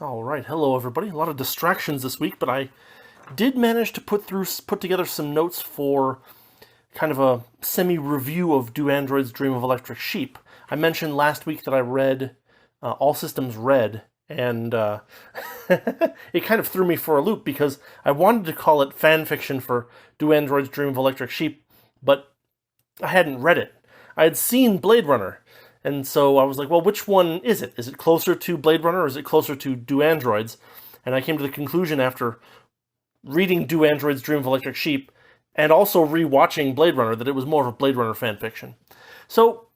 All right, hello everybody. A lot of distractions this week, but I did manage to put together some notes for kind of a semi-review of Do Androids Dream of Electric Sheep. I mentioned last week that I read All Systems Red, and it kind of threw me for a loop because I wanted to call it fan fiction for Do Androids Dream of Electric Sheep, but I hadn't read it. I had seen Blade Runner, and so I was like, well, which one is it? Is it closer to Blade Runner or is it closer to Do Androids? And I came to the conclusion after reading Do Androids Dream of Electric Sheep and also rewatching Blade Runner that it was more of a Blade Runner fan fiction. So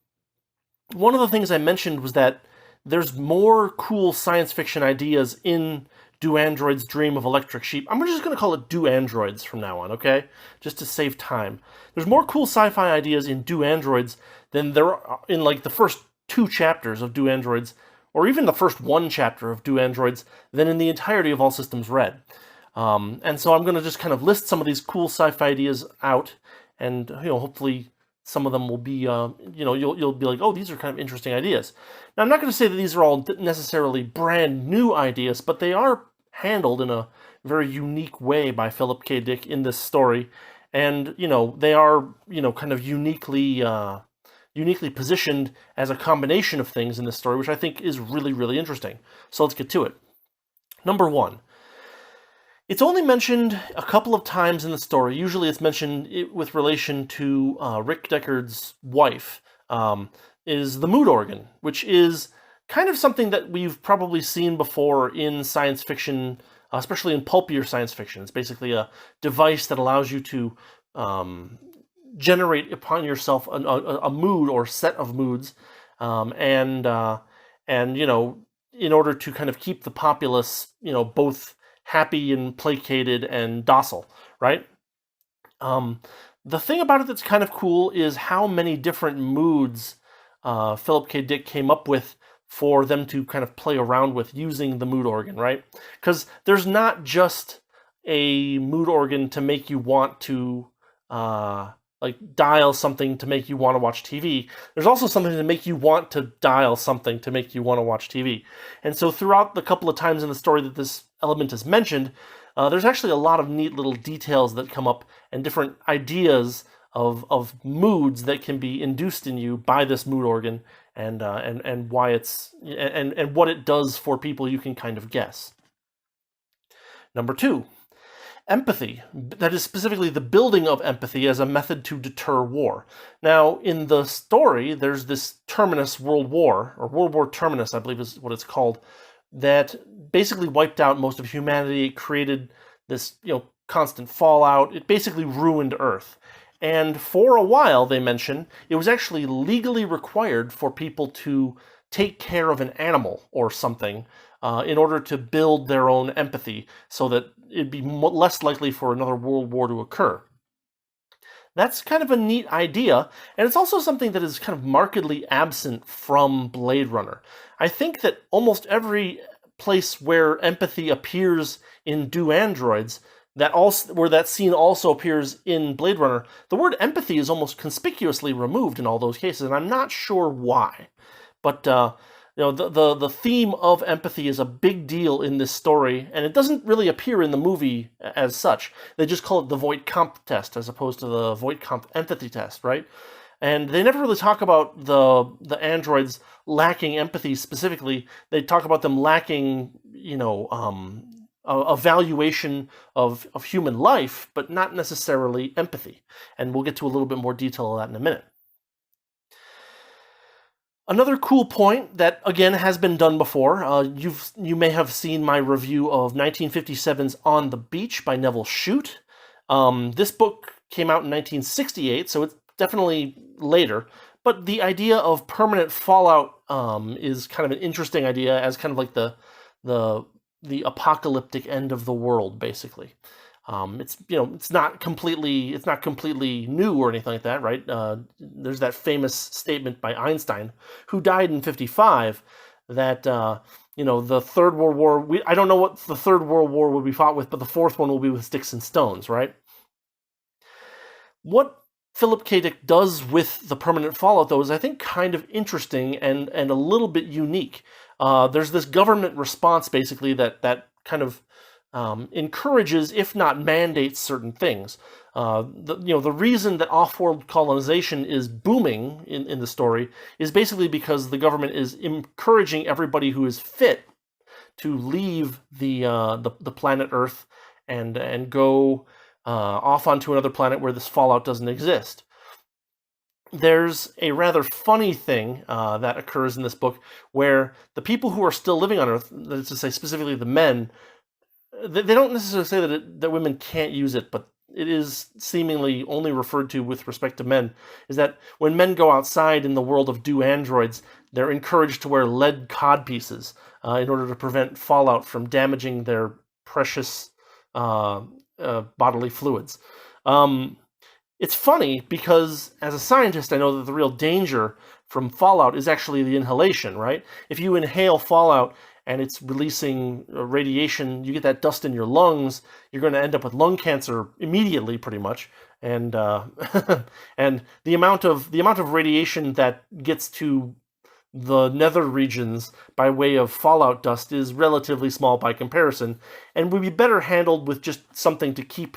one of the things I mentioned was that there's more cool science fiction ideas in Do Androids Dream of Electric Sheep. I'm just going to call it Do Androids from now on, okay? Just to save time. There's more cool sci-fi ideas in Do Androids than there are in like the first two chapters of Do Androids, or even the first one chapter of Do Androids, than in the entirety of All Systems Red. And so I'm going to just kind of list some of these cool sci-fi ideas out, and hopefully some of them will be, you'll be like, oh, these are kind of interesting ideas. Now, I'm not going to say that these are all necessarily brand new ideas, but they are handled in a very unique way by Philip K. Dick in this story, and they are kind of uniquely positioned as a combination of things in this story, which I think is really, really interesting. So let's get to it. Number one. It's only mentioned a couple of times in the story. Usually it's mentioned with relation to Rick Deckard's wife, is the mood organ, which is kind of something that we've probably seen before in science fiction, especially in pulpier science fiction. It's basically a device that allows you to generate upon yourself a mood or set of moods, and in order to kind of keep the populace, both happy and placated and docile, right? The thing about it that's kind of cool is how many different moods Philip K. Dick came up with for them to kind of play around with using the mood organ, right? Because there's not just a mood organ to make you want to dial something to make you want to watch TV. There's also something to make you want to dial something to make you want to watch TV. And so throughout the couple of times in the story that this element is mentioned, there's actually a lot of neat little details that come up and different ideas of moods that can be induced in you by this mood organ, and why it's and what it does for people you can kind of guess. Number two. Empathy, that is specifically the building of empathy as a method to deter war. Now, in the story, there's this Terminus World War, or World War Terminus, I believe is what it's called, that basically wiped out most of humanity. It created this, constant fallout. It basically ruined Earth. And for a while, they mention, it was actually legally required for people to take care of an animal or something in order to build their own empathy so that it'd be less likely for another world war to occur. That's kind of a neat idea, and it's also something that is kind of markedly absent from Blade Runner. I think that almost every place where empathy appears in Do Androids, where that scene also appears in Blade Runner, the word empathy is almost conspicuously removed in all those cases, and I'm not sure why. But the theme of empathy is a big deal in this story, and it doesn't really appear in the movie as such. They just call it the Voight-Kampff test as opposed to the Voight-Kampff empathy test, right? And they never really talk about the androids lacking empathy specifically. They talk about them lacking, a valuation of human life, but not necessarily empathy. And we'll get to a little bit more detail of that in a minute. Another cool point that, again, has been done before, you may have seen my review of 1957's On the Beach by Nevil Shute. This book came out in 1968, so it's definitely later, but the idea of permanent fallout is kind of an interesting idea as kind of like the apocalyptic end of the world, basically. It's not completely new or anything like that, right? There's that famous statement by Einstein, who died in 1955, that the Third World War. I don't know what the Third World War will be fought with, but the fourth one will be with sticks and stones, right? What Philip K. Dick does with the permanent fallout, though, is I think kind of interesting and a little bit unique. there's this government response basically that kind of encourages, if not mandates, certain things. The reason that off-world colonization is booming in the story is basically because the government is encouraging everybody who is fit to leave the planet Earth and go off onto another planet where this fallout doesn't exist. There's a rather funny thing that occurs in this book where the people who are still living on Earth, that is to say specifically the men, they don't necessarily say that women can't use it, but it is seemingly only referred to with respect to men, is that when men go outside in the world of androids, they're encouraged to wear lead codpieces in order to prevent fallout from damaging their precious bodily fluids. It's funny because as a scientist, I know that the real danger from fallout is actually the inhalation, right? If you inhale fallout and it's releasing radiation, you get that dust in your lungs, you're going to end up with lung cancer immediately, pretty much. And and the amount of radiation that gets to the nether regions by way of fallout dust is relatively small by comparison, and would be better handled with just something to keep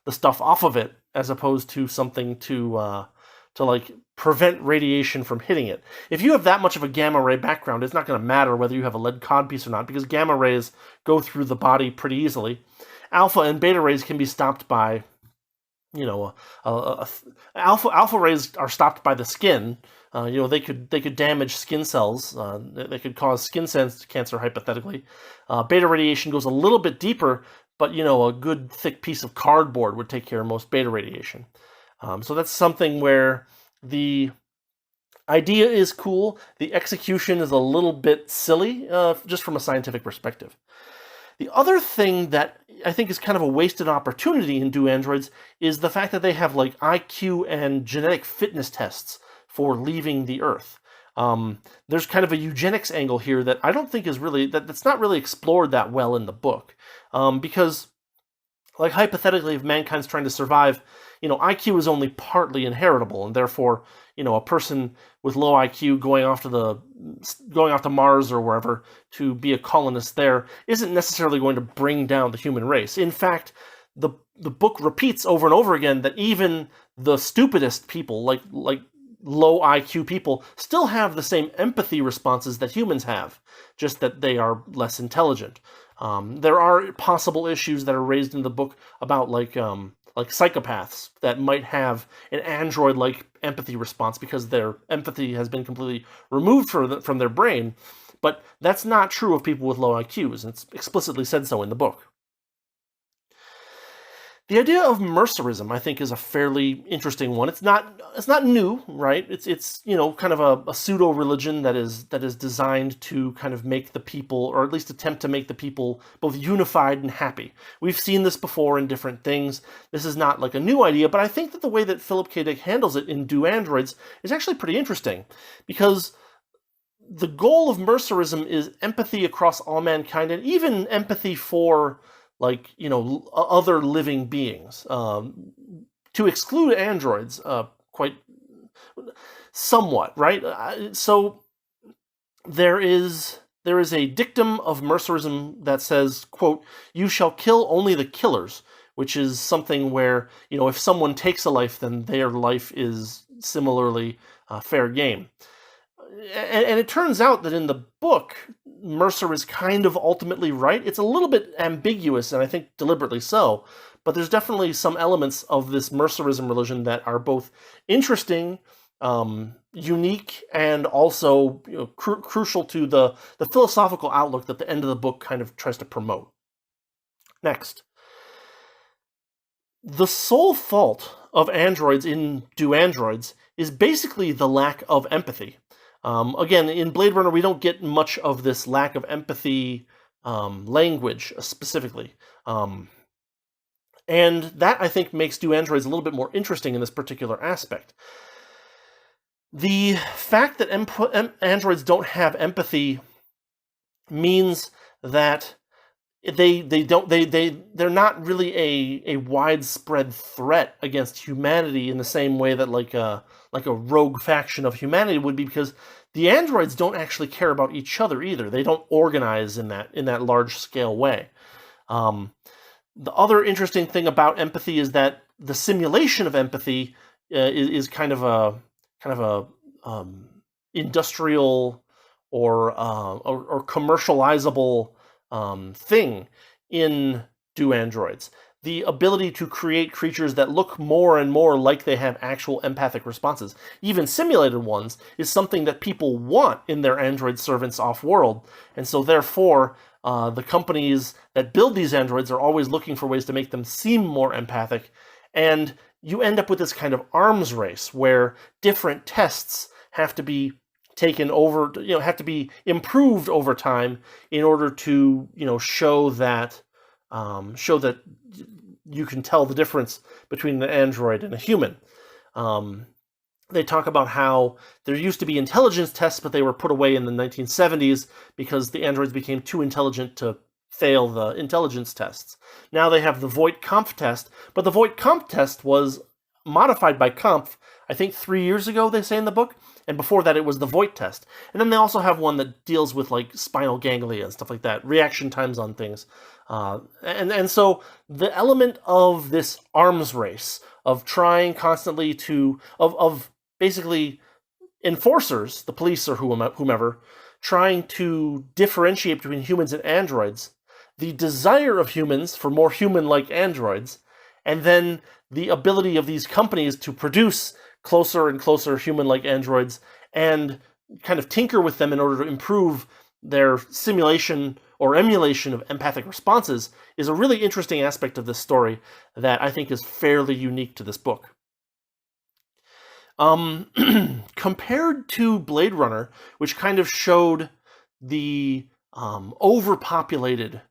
the stuff off of it, as opposed to something to like prevent radiation from hitting it. If you have that much of a gamma ray background, it's not going to matter whether you have a lead codpiece or not, because gamma rays go through the body pretty easily. Alpha and beta rays can be stopped by, alpha rays are stopped by the skin. They could damage skin cells. They could cause skin cancer, hypothetically. Beta radiation goes a little bit deeper, but a good thick piece of cardboard would take care of most beta radiation. So that's something where the idea is cool. The execution is a little bit silly, just from a scientific perspective. The other thing that I think is kind of a wasted opportunity in androids is the fact that they have like IQ and genetic fitness tests for leaving the Earth. There's kind of a eugenics angle here that I don't think is really, that's not really explored that well in the book. Because, like, hypothetically, if mankind's trying to survive, IQ is only partly inheritable, and therefore, a person with low IQ going off to Mars or wherever to be a colonist there isn't necessarily going to bring down the human race. In fact, the book repeats over and over again that even the stupidest people, like low IQ people, still have the same empathy responses that humans have, just that they are less intelligent. There are possible issues that are raised in the book about like psychopaths that might have an android-like empathy response because their empathy has been completely removed from their brain, but that's not true of people with low IQs, and it's explicitly said so in the book. The idea of mercerism, I think, is a fairly interesting one. It's not new, right? It's kind of a pseudo religion that is designed to kind of make the people, or at least attempt to make the people, both unified and happy. We've seen this before in different things. This is not like a new idea, but I think that the way that Philip K. Dick handles it in Do Androids is actually pretty interesting, because the goal of mercerism is empathy across all mankind, and even empathy for other living beings. To exclude androids, quite somewhat, right? So there is a dictum of mercerism that says, quote, "You shall kill only the killers," which is something where, if someone takes a life, then their life is similarly fair game. And it turns out that in the book, Mercer is kind of ultimately right. It's a little bit ambiguous, and I think deliberately so, but there's definitely some elements of this Mercerism religion that are both interesting, unique, and also crucial to the philosophical outlook that the end of the book kind of tries to promote. Next. The sole fault of androids in Do Androids is basically the lack of empathy. Again, in Blade Runner, we don't get much of this lack of empathy language specifically. And that, I think, makes Do Androids a little bit more interesting in this particular aspect. The fact that androids don't have empathy means that they're not really a widespread threat against humanity in the same way that like a rogue faction of humanity would be, because the androids don't actually care about each other either. They don't organize in that large scale way. The other interesting thing about empathy is that the simulation of empathy is kind of a industrial or commercializable thing in Do Androids. The ability to create creatures that look more and more like they have actual empathic responses, even simulated ones, is something that people want in their android servants off-world. And so therefore, the companies that build these androids are always looking for ways to make them seem more empathic. And you end up with this kind of arms race where different tests have to be taken over, have to be improved over time in order to, show that you can tell the difference between an android and a human. They talk about how there used to be intelligence tests, but they were put away in the 1970s because the androids became too intelligent to fail the intelligence tests. Now they have the Voight-Kampff test, but the Voight-Kampff test was modified by Kampff, I think 3 years ago, they say in the book, and before that it was the Voight test. And then they also have one that deals with like spinal ganglia and stuff like that, reaction times on things. And so the element of this arms race, of trying constantly of basically enforcers, the police or whomever, trying to differentiate between humans and androids, the desire of humans for more human-like androids, and then the ability of these companies to produce closer and closer human-like androids and kind of tinker with them in order to improve their simulation or emulation of empathic responses is a really interesting aspect of this story that I think is fairly unique to this book. Compared to Blade Runner, which kind of showed the overpopulated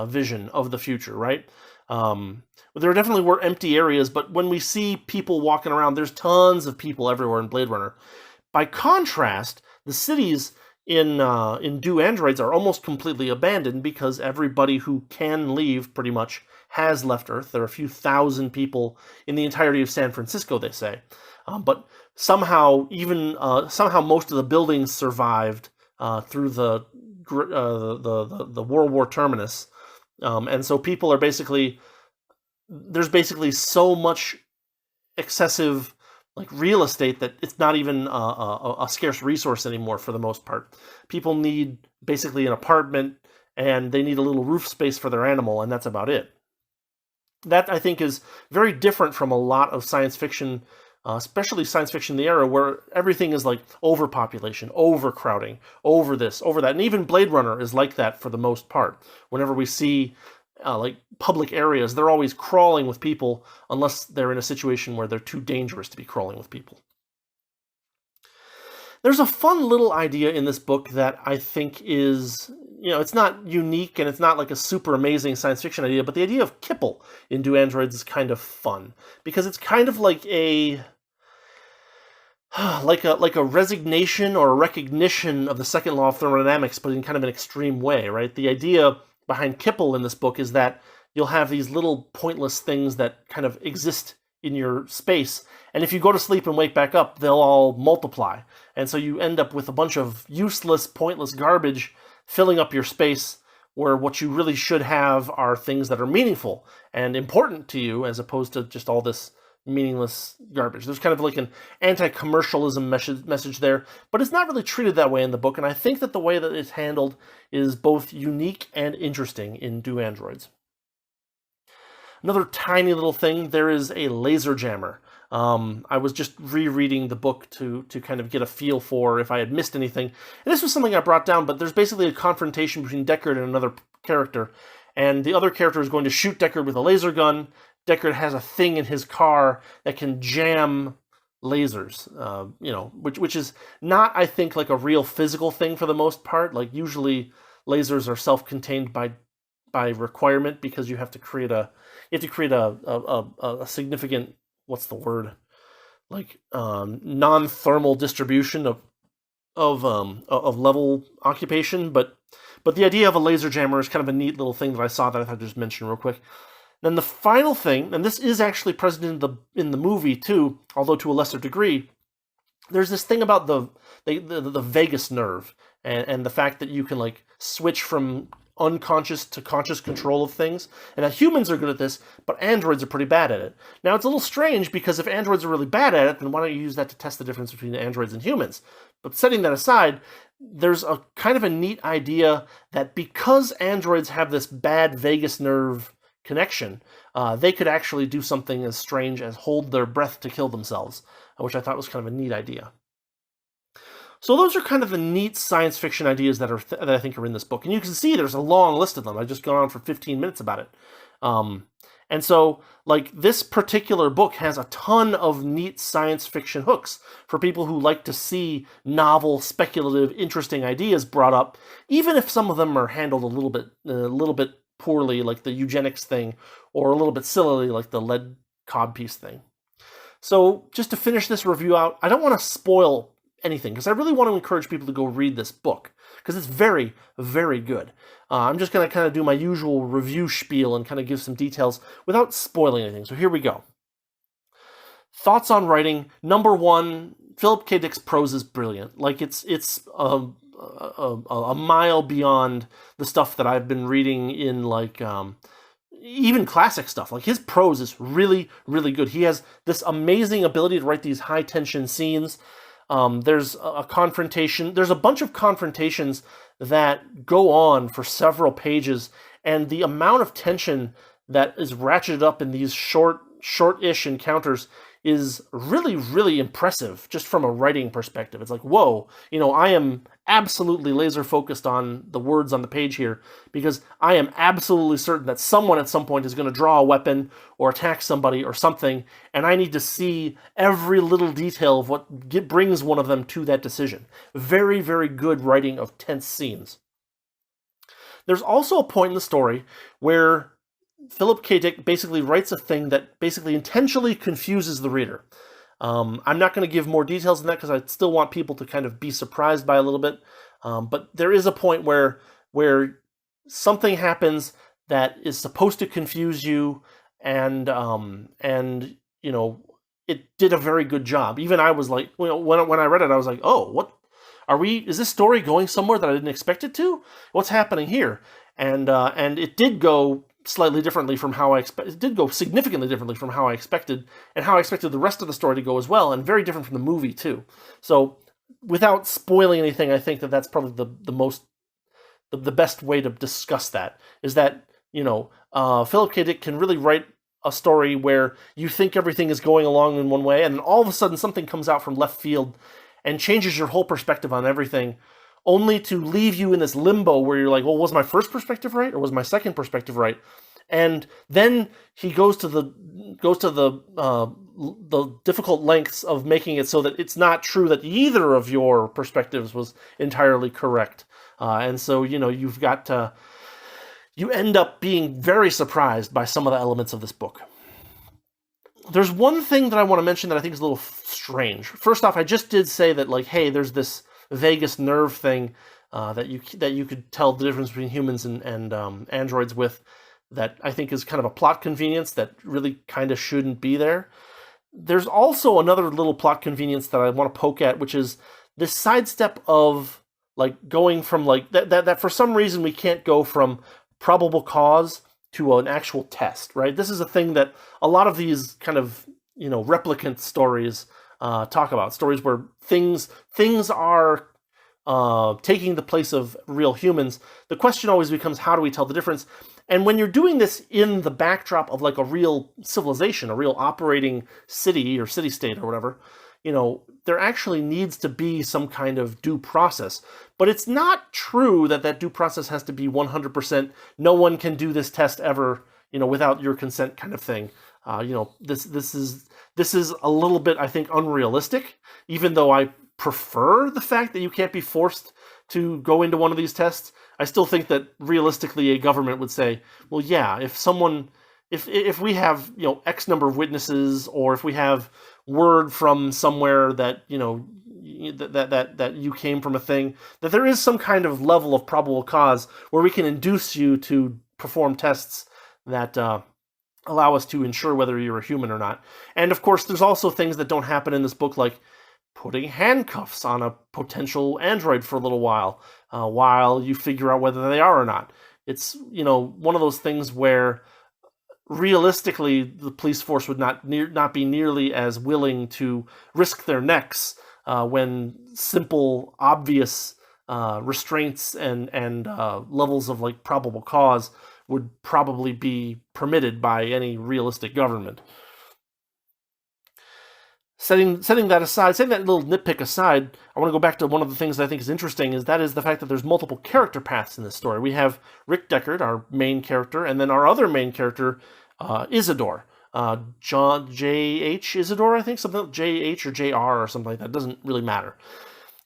vision of the future, right? There definitely were empty areas, but when we see people walking around, there's tons of people everywhere in Blade Runner. By contrast, the cities in Do Androids are almost completely abandoned because everybody who can leave, pretty much, has left Earth. There are a few thousand people in the entirety of San Francisco, they say. But somehow most of the buildings survived through the World War terminus. And so people are there's basically so much excessive real estate that it's not even a scarce resource anymore for the most part. People need basically an apartment and they need a little roof space for their animal, and that's about it. That, I think, is very different from a lot of science fiction, especially science fiction in the era where everything is like overpopulation, overcrowding, over this, over that. And even Blade Runner is like that for the most part. Whenever we see public areas, they're always crawling with people unless they're in a situation where they're too dangerous to be crawling with people. There's a fun little idea in this book that I think is, it's not unique and it's not like a super amazing science fiction idea, but the idea of kipple in Do Androids is kind of fun because it's kind of like a resignation or a recognition of the second law of thermodynamics, but in kind of an extreme way, right? The idea behind kipple in this book is that you'll have these little pointless things that kind of exist in your space, and if you go to sleep and wake back up, they'll all multiply. And so you end up with a bunch of useless, pointless garbage filling up your space, where what you really should have are things that are meaningful and important to you, as opposed to just all this meaningless garbage. There's kind of like an anti-commercialism message there, but it's not really treated that way in the book, and I think that the way that it's handled is both unique and interesting in Do Androids. Another tiny little thing, there is a laser jammer. I was just rereading the book to kind of get a feel for if I had missed anything, and this was something I brought down, but there's basically a confrontation between Deckard and another character, and the other character is going to shoot Deckard with a laser gun. Deckard has a thing in his car that can jam lasers, which is not, I think, like a real physical thing for the most part. Like usually lasers are self-contained by requirement because you have to create a significant, what's the word, non-thermal distribution of level occupation. But the idea of a laser jammer is kind of a neat little thing that I saw that I thought I'd just mention real quick. Then the final thing, and this is actually present in the movie too, although to a lesser degree, there's this thing about the vagus nerve and the fact that you can like switch from unconscious to conscious control of things, and that humans are good at this, but androids are pretty bad at it. Now, it's a little strange because if androids are really bad at it, then why don't you use that to test the difference between androids and humans? But setting that aside, there's a kind of a neat idea that because androids have this bad vagus nerve connection, they could actually do something as strange as hold their breath to kill themselves, which I thought was kind of a neat idea. So those are kind of the neat science fiction ideas that I think are in this book. And you can see there's a long list of them. I've just gone on for 15 minutes about it. And so, like, this particular book has a ton of neat science fiction hooks for people who like to see novel, speculative, interesting ideas brought up, even if some of them are handled a little bit poorly, like the eugenics thing, or a little bit sillily, like the lead codpiece thing. So, just to finish this review out, I don't want to spoil anything, because I really want to encourage people to go read this book, because it's very, very good. I'm just going to kind of do my usual review spiel and kind of give some details without spoiling anything. So here we go. Thoughts on writing. Number one, Philip K. Dick's prose is brilliant. Like, it's a mile beyond the stuff that I've been reading in, like, even classic stuff. Like, his prose is really, really good. He has this amazing ability to write these high-tension scenes. There's a confrontation. There's a bunch of confrontations that go on for several pages, and the amount of tension that is ratcheted up in these short-ish encounters is really, really impressive just from a writing perspective. It's like, whoa, I am absolutely laser focused on the words on the page here, because I am absolutely certain that someone at some point is going to draw a weapon or attack somebody or something, and I need to see every little detail of what brings one of them to that decision. Very, very good writing of tense scenes. There's also a point in the story where Philip K. Dick basically writes a thing that basically intentionally confuses the reader. I'm not going to give more details than that because I still want people to kind of be surprised by a little bit. But there is a point where something happens that is supposed to confuse you, and it did a very good job. Even I was like, when I read it, I was like, oh, what is this story going somewhere that I didn't expect it to? What's happening here? And it did go slightly differently from how I expected. It did go significantly differently from how I expected, and how I expected the rest of the story to go as well, and very different from the movie too. So, without spoiling anything, I think that that's probably the best way to discuss that, is that, Philip K. Dick can really write a story where you think everything is going along in one way, and then all of a sudden something comes out from left field and changes your whole perspective on everything, only to leave you in this limbo where you're like, well, was my first perspective right, or was my second perspective right? And then he goes to the difficult lengths of making it so that it's not true that either of your perspectives was entirely correct. And so, you've got to, you end up being very surprised by some of the elements of this book. There's one thing that I want to mention that I think is a little strange. First off, I just did say that, like, hey, there's this vagus nerve thing that you could tell the difference between humans and androids with, that I think is kind of a plot convenience that really kind of shouldn't be there. There's also another little plot convenience that I want to poke at, which is this sidestep of, like, going from, like, that for some reason we can't go from probable cause to an actual test, right? This is a thing that a lot of these kind of, replicant stories talk about. Stories where things are taking the place of real humans. The question always becomes, how do we tell the difference? And when you're doing this in the backdrop of, like, a real civilization, a real operating city or city-state or whatever, there actually needs to be some kind of due process. But it's not true that due process has to be 100%, no one can do this test ever, without your consent kind of thing. This is a little bit, I think, unrealistic, even though I prefer the fact that you can't be forced to go into one of these tests. I still think that realistically a government would say, well, yeah, if we have, X number of witnesses, or if we have word from somewhere that, that you came from a thing, that there is some kind of level of probable cause where we can induce you to perform tests that allow us to ensure whether you're a human or not. And of course, there's also things that don't happen in this book, like putting handcuffs on a potential android for a little while you figure out whether they are or not. It's, one of those things where realistically the police force would not be nearly as willing to risk their necks when simple, obvious restraints and levels of like probable cause would probably be permitted by any realistic government. Setting that aside, setting that little nitpick aside, I want to go back to one of the things that I think is interesting, is the fact that there's multiple character paths in this story. We have Rick Deckard, our main character, and then our other main character, Isidore. John J.H. Isidore, I think, something J.H. or J.R. or something like that. It doesn't really matter.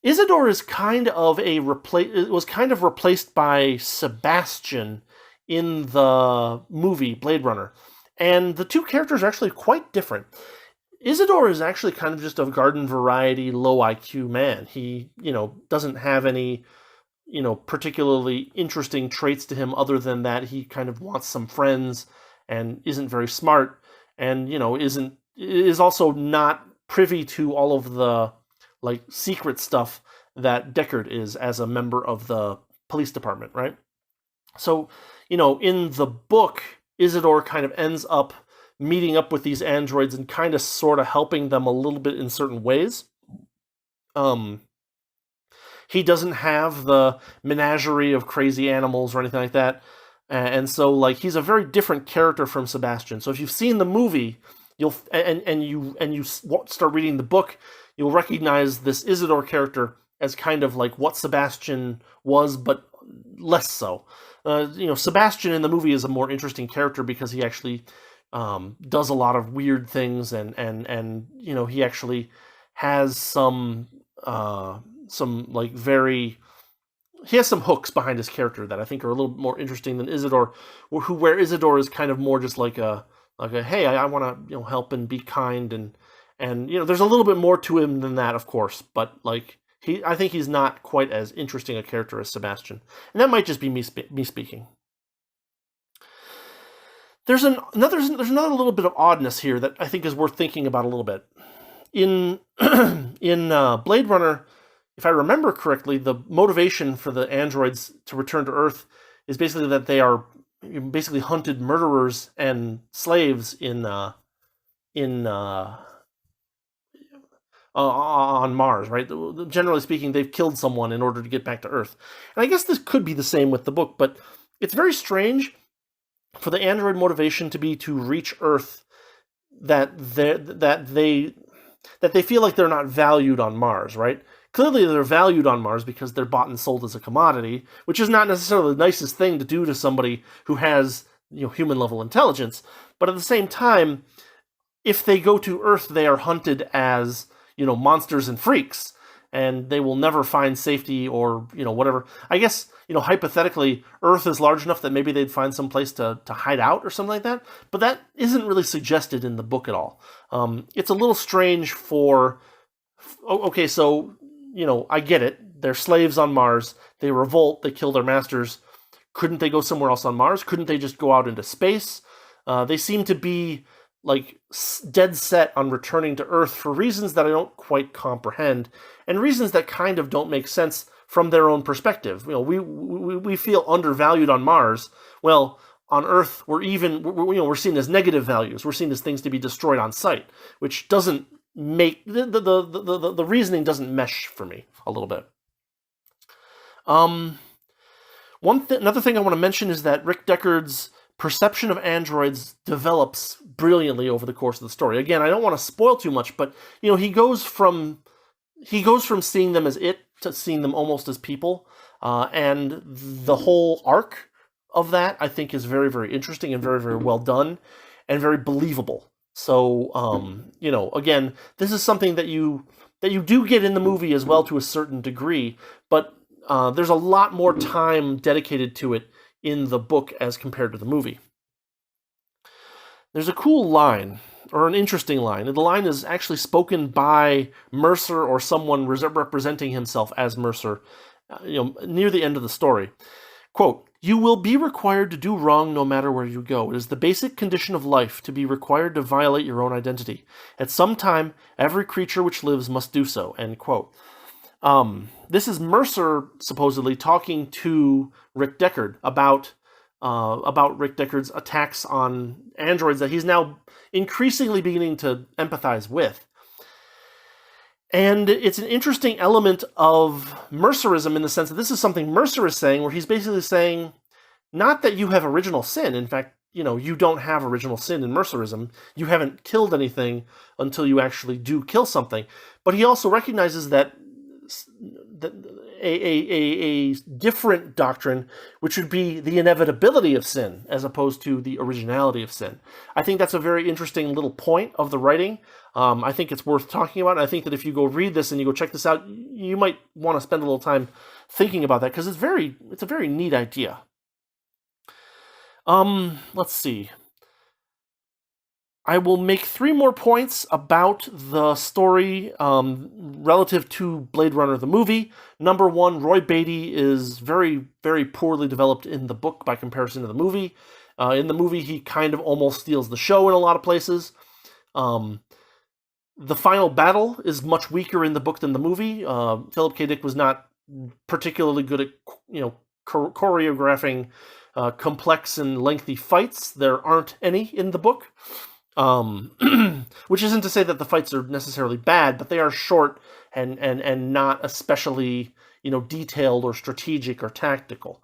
Isidore is was kind of replaced by Sebastian in the movie Blade Runner. And the two characters are actually quite different. Isidore is actually kind of just a garden variety, low IQ man. He, doesn't have any, particularly interesting traits to him other than that he kind of wants some friends and isn't very smart and, is also not privy to all of the, like, secret stuff that Deckard is as a member of the police department, right? So, in the book, Isidore kind of ends up meeting up with these androids and kind of sort of helping them a little bit in certain ways. He doesn't have the menagerie of crazy animals or anything like that. And so, like, he's a very different character from Sebastian. So if you've seen the movie, you start reading the book, you'll recognize this Isidore character as kind of like what Sebastian was, but less so. Sebastian in the movie is a more interesting character because he actually does a lot of weird things, and he actually has some he has some hooks behind his character that I think are a little more interesting than Isidore, where Isidore is kind of more just like a hey, I want to help and be kind, and there's a little bit more to him than that, of course, but like I think he's not quite as interesting a character as Sebastian, and that might just be me speaking. There's another little bit of oddness here that I think is worth thinking about a little bit. In Blade Runner, if I remember correctly, the motivation for the androids to return to Earth is basically that they are basically hunted murderers and slaves on Mars, right? Generally speaking, they've killed someone in order to get back to Earth. And I guess this could be the same with the book, but it's very strange for the android motivation to be to reach Earth, that they feel like they're not valued on Mars, right? Clearly they're valued on Mars because they're bought and sold as a commodity, which is not necessarily the nicest thing to do to somebody who has human level intelligence. But at the same time, if they go to Earth, they are hunted as monsters and freaks, and they will never find safety or whatever. I guess hypothetically, Earth is large enough that maybe they'd find some place to hide out or something like that, but that isn't really suggested in the book at all. It's a little strange okay, so, I get it. They're slaves on Mars. They revolt. They kill their masters. Couldn't they go somewhere else on Mars? Couldn't they just go out into space? They seem to be like dead set on returning to Earth for reasons that I don't quite comprehend, and reasons that kind of don't make sense from their own perspective. We feel undervalued on Mars. Well, on Earth, we're seen as negative values. We're seen as things to be destroyed on sight, which doesn't make the reasoning doesn't mesh for me a little bit. Another thing I want to mention is that Rick Deckard's perception of androids develops brilliantly over the course of the story. Again, I don't want to spoil too much, but he goes from seeing them as it to seeing them almost as people, and the whole arc of that I think is very, very interesting and very, very well done and very believable. So again, this is something that you do get in the movie as well to a certain degree, but there's a lot more time dedicated to it in the book as compared to the movie. There's a cool line, or an interesting line, and the line is actually spoken by Mercer or someone representing himself as Mercer, near the end of the story. Quote, You will be required to do wrong no matter where you go. It is the basic condition of life to be required to violate your own identity. At some time, every creature which lives must do so." End quote. This is Mercer supposedly talking to Rick Deckard about Rick Deckard's attacks on androids that he's now increasingly beginning to empathize with. And it's an interesting element of Mercerism in the sense that this is something Mercer is saying, where he's basically saying, not that you have original sin. In fact, you don't have original sin in Mercerism. You haven't killed anything until you actually do kill something. But he also recognizes that a different doctrine, which would be the inevitability of sin, as opposed to the originality of sin. I think that's a very interesting little point of the writing. I think it's worth talking about. I think that if you go read this and you go check this out, you might want to spend a little time thinking about that, because it's a very neat idea. Let's see. I will make 3 more points about the story relative to Blade Runner the movie. Number 1, Roy Beatty is very, very poorly developed in the book by comparison to the movie. In the movie, he kind of almost steals the show in a lot of places. The final battle is much weaker in the book than the movie. Philip K. Dick was not particularly good at choreographing complex and lengthy fights. There aren't any in the book. Which isn't to say that the fights are necessarily bad, but they are short and not especially, detailed or strategic or tactical.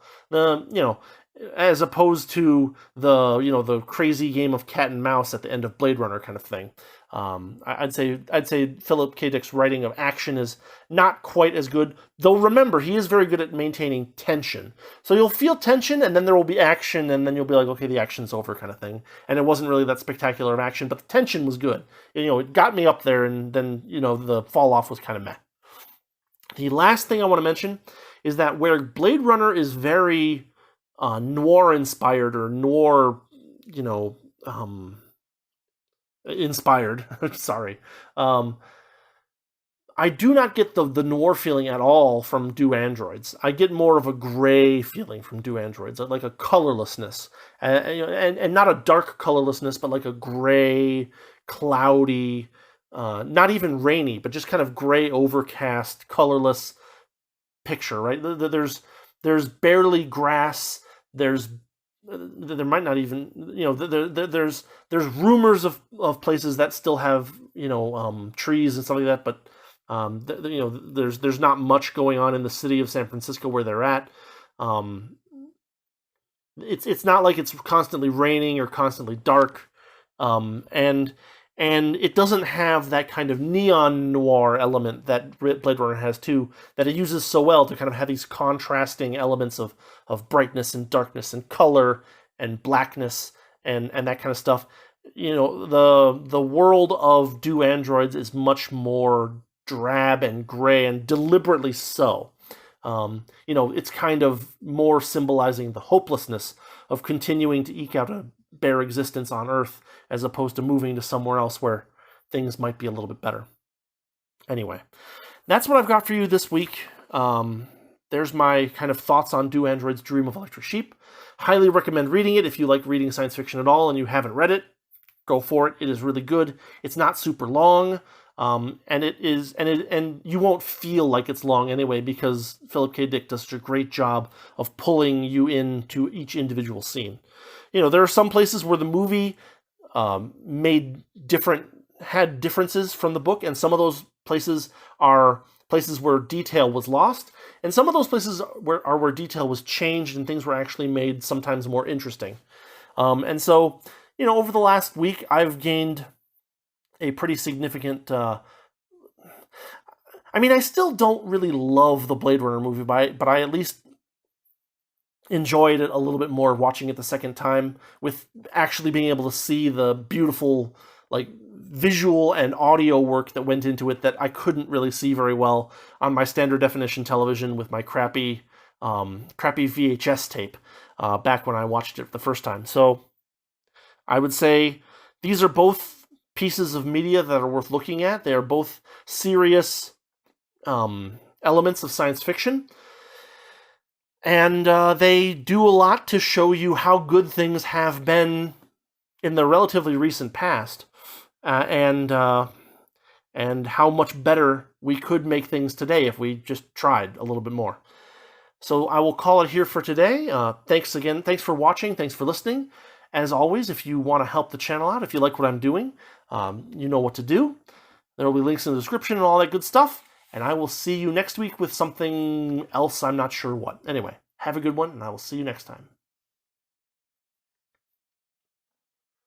As opposed to the crazy game of cat and mouse at the end of Blade Runner kind of thing. I'd say Philip K. Dick's writing of action is not quite as good, though remember, he is very good at maintaining tension. So you'll feel tension, and then there will be action, and then you'll be like, okay, the action's over kind of thing. And it wasn't really that spectacular of action, but the tension was good. It got me up there, and then, the fall off was kind of meh. The last thing I want to mention is that where Blade Runner is very noir-inspired, or noir, inspired. Sorry. I do not get the noir feeling at all from Do Androids. I get more of a gray feeling from Do Androids, like a colorlessness, and not a dark colorlessness, but like a gray, cloudy, not even rainy, but just kind of gray, overcast, colorless picture. Right? There's barely grass. There might not even, there's rumors of places that still have, trees and stuff like that, but, there's not much going on in the city of San Francisco where they're at. It's not like it's constantly raining or constantly dark. And it doesn't have that kind of neon noir element that Blade Runner has too, that it uses so well to kind of have these contrasting elements of brightness and darkness and color and blackness and that kind of stuff. The world of Do Androids is much more drab and gray, and deliberately so. It's kind of more symbolizing the hopelessness of continuing to eke out a bare existence on Earth, as opposed to moving to somewhere else where things might be a little bit better. Anyway, that's what I've got for you this week. There's my kind of thoughts on Do Androids Dream of Electric Sheep. Highly recommend reading it if you like reading science fiction at all and you haven't read it. Go for it. It is really good. It's not super long. And you won't feel like it's long anyway, because Philip K. Dick does such a great job of pulling you into each individual scene. There are some places where the movie had differences from the book, and some of those places are places where detail was lost, and some of those places are where detail was changed and things were actually made sometimes more interesting. And so, over the last week, I've gained a pretty significant... I still don't really love the Blade Runner movie, but I at least enjoyed it a little bit more watching it the second time, with actually being able to see the beautiful, visual and audio work that went into it that I couldn't really see very well on my standard definition television with my crappy VHS tape back when I watched it the first time. So I would say these are both pieces of media that are worth looking at. They are both serious elements of science fiction. And they do a lot to show you how good things have been in the relatively recent past, and how much better we could make things today if we just tried a little bit more. So I will call it here for today. Thanks again. Thanks for watching. Thanks for listening. As always, if you want to help the channel out, if you like what I'm doing, you know what to do. There will be links in the description and all that good stuff. And I will see you next week with something else. I'm not sure what. Anyway, have a good one, and I will see you next time.